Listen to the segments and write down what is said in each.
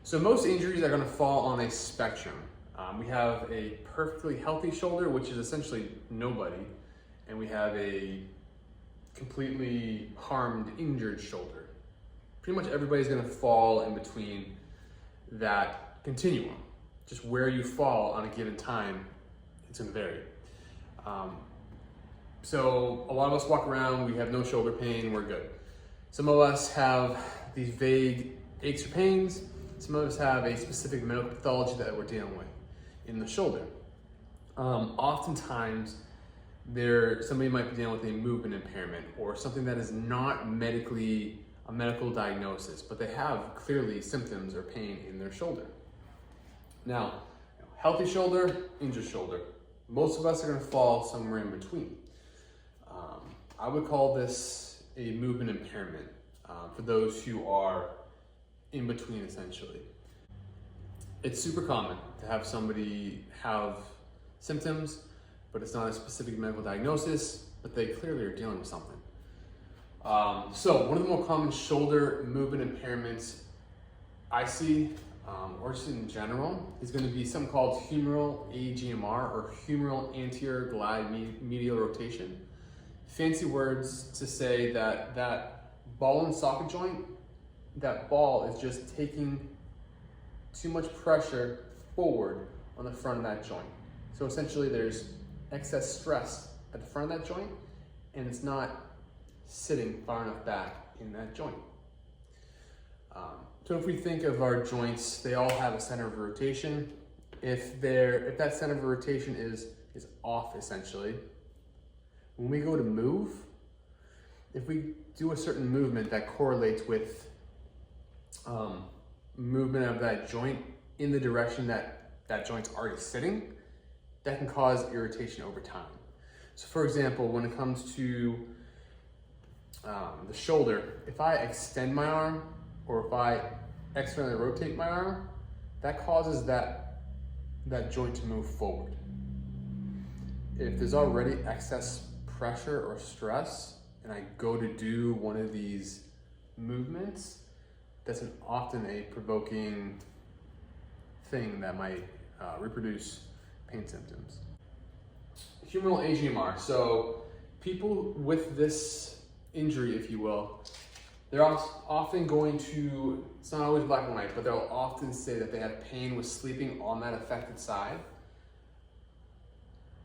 So most injuries are going to fall on a spectrum. We have a perfectly healthy shoulder, which is essentially nobody, and we have a completely harmed, injured shoulder. Pretty much everybody's going to fall in between that continuum. Just where you fall on a given time, it's going to vary. So a lot of us walk around, we have no shoulder pain, we're good. Some of us have these vague aches or pains. Some of us have a specific medical pathology that we're dealing with in the shoulder. Oftentimes, somebody might be dealing with a movement impairment or something that is not medically a medical diagnosis, but they have clearly symptoms or pain in their shoulder. Now, healthy shoulder, injured shoulder. Most of us are going to fall somewhere in between. I would call this a movement impairment for those who are in between, essentially. It's super common to have somebody have symptoms, but it's not a specific medical diagnosis, but they clearly are dealing with something. So one of the more common shoulder movement impairments I see, or just in general, is going to be something called Humeral AGMR, or Humeral Anterior Glide Medial Rotation. Fancy words to say that that ball and socket joint, that ball is just taking too much pressure forward on the front of that joint. So essentially there's excess stress at the front of that joint, and it's not sitting far enough back in that joint. So if we think of our joints, they all have a center of rotation. If that center of rotation is off, essentially, when we go to move, if we do a certain movement that correlates with movement of that joint in the direction that that joint's already sitting, that can cause irritation over time. So for example, when it comes to the shoulder, if I extend my arm or if I externally rotate my arm, that causes that joint to move forward. If there's already excess pressure or stress and I go to do one of these movements, that's often a provoking thing that might reproduce pain symptoms. Humeral AGMR. So people with this injury, if you will, they're often going to, it's not always black and white, but they'll often say that they have pain with sleeping on that affected side.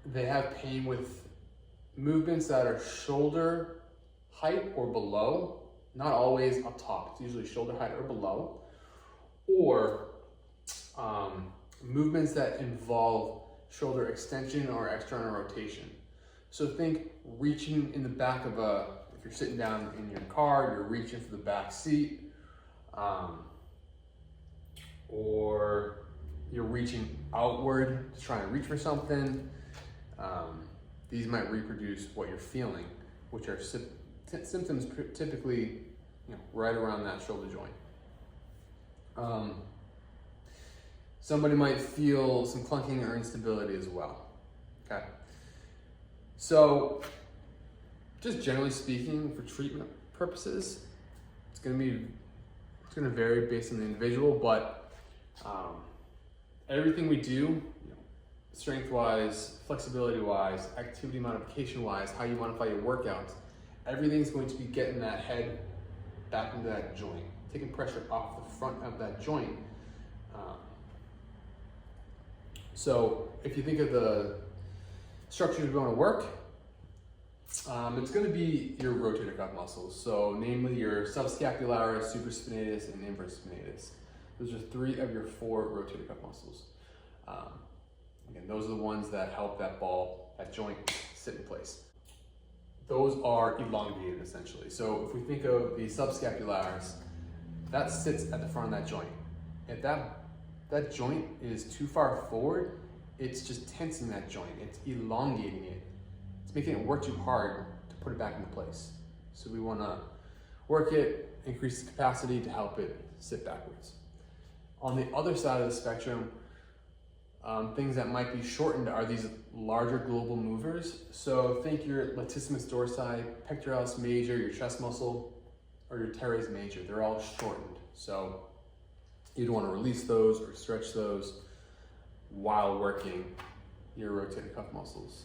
They have pain with movements that are shoulder height or below, not always up top, it's usually shoulder height or below, or movements that involve shoulder extension or external rotation. So think reaching in the back of if you're sitting down in your car, you're reaching for the back seat, or you're reaching outward to try and reach for something. These might reproduce what you're feeling, which are symptoms typically right around that shoulder joint. Somebody might feel some clunking or instability as well. Okay. So just generally speaking, for treatment purposes, it's going to vary based on the individual, but everything we do, strength-wise, flexibility-wise, activity modification-wise, how you modify your workouts, everything's going to be getting that head back into that joint, taking pressure off the front of that joint. So if you think of the structures you're going to work, it's going to be your rotator cuff muscles. So namely your subscapularis, supraspinatus, and infraspinatus. Those are 3 of your 4 rotator cuff muscles. Again, those are the ones that help that joint sit in place. Those are elongated essentially. So if we think of the subscapularis, that sits at the front of that joint. If that joint is too far forward, it's just tensing that joint. It's elongating it. It's making it work too hard to put it back into place. So we want to work it, increase the capacity to help it sit backwards. On the other side of the spectrum, things that might be shortened are these larger global movers. So think your latissimus dorsi, pectoralis major, your chest muscle, or your teres major. They're all shortened. So You'd want to release those or stretch those while working your rotator cuff muscles.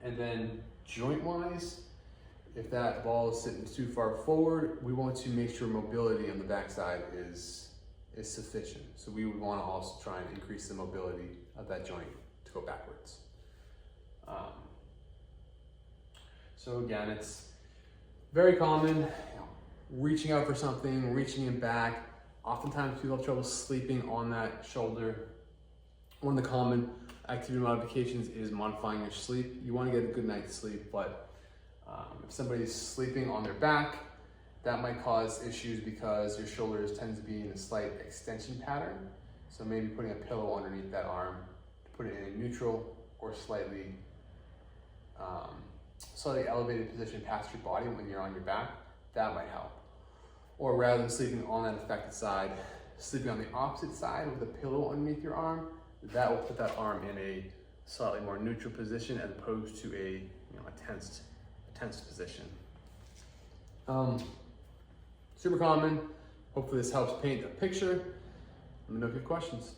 And then joint-wise, if that ball is sitting too far forward, we want to make sure mobility on the backside is sufficient. So we would want to also try and increase the mobility of that joint to go backwards. So again, it's very common, reaching out for something, reaching it back. Oftentimes people have trouble sleeping on that shoulder. One of the common activity modifications is modifying your sleep. You want to get a good night's sleep, but if somebody's sleeping on their back, that might cause issues because your shoulders tend to be in a slight extension pattern. So maybe putting a pillow underneath that arm to put it in a neutral or slightly elevated position past your body when you're on your back, that might help. Or rather than sleeping on that affected side, sleeping on the opposite side with a pillow underneath your arm, that will put that arm in a slightly more neutral position as opposed to a tensed position. Super common. Hopefully this helps paint a picture. Let me know if you have questions.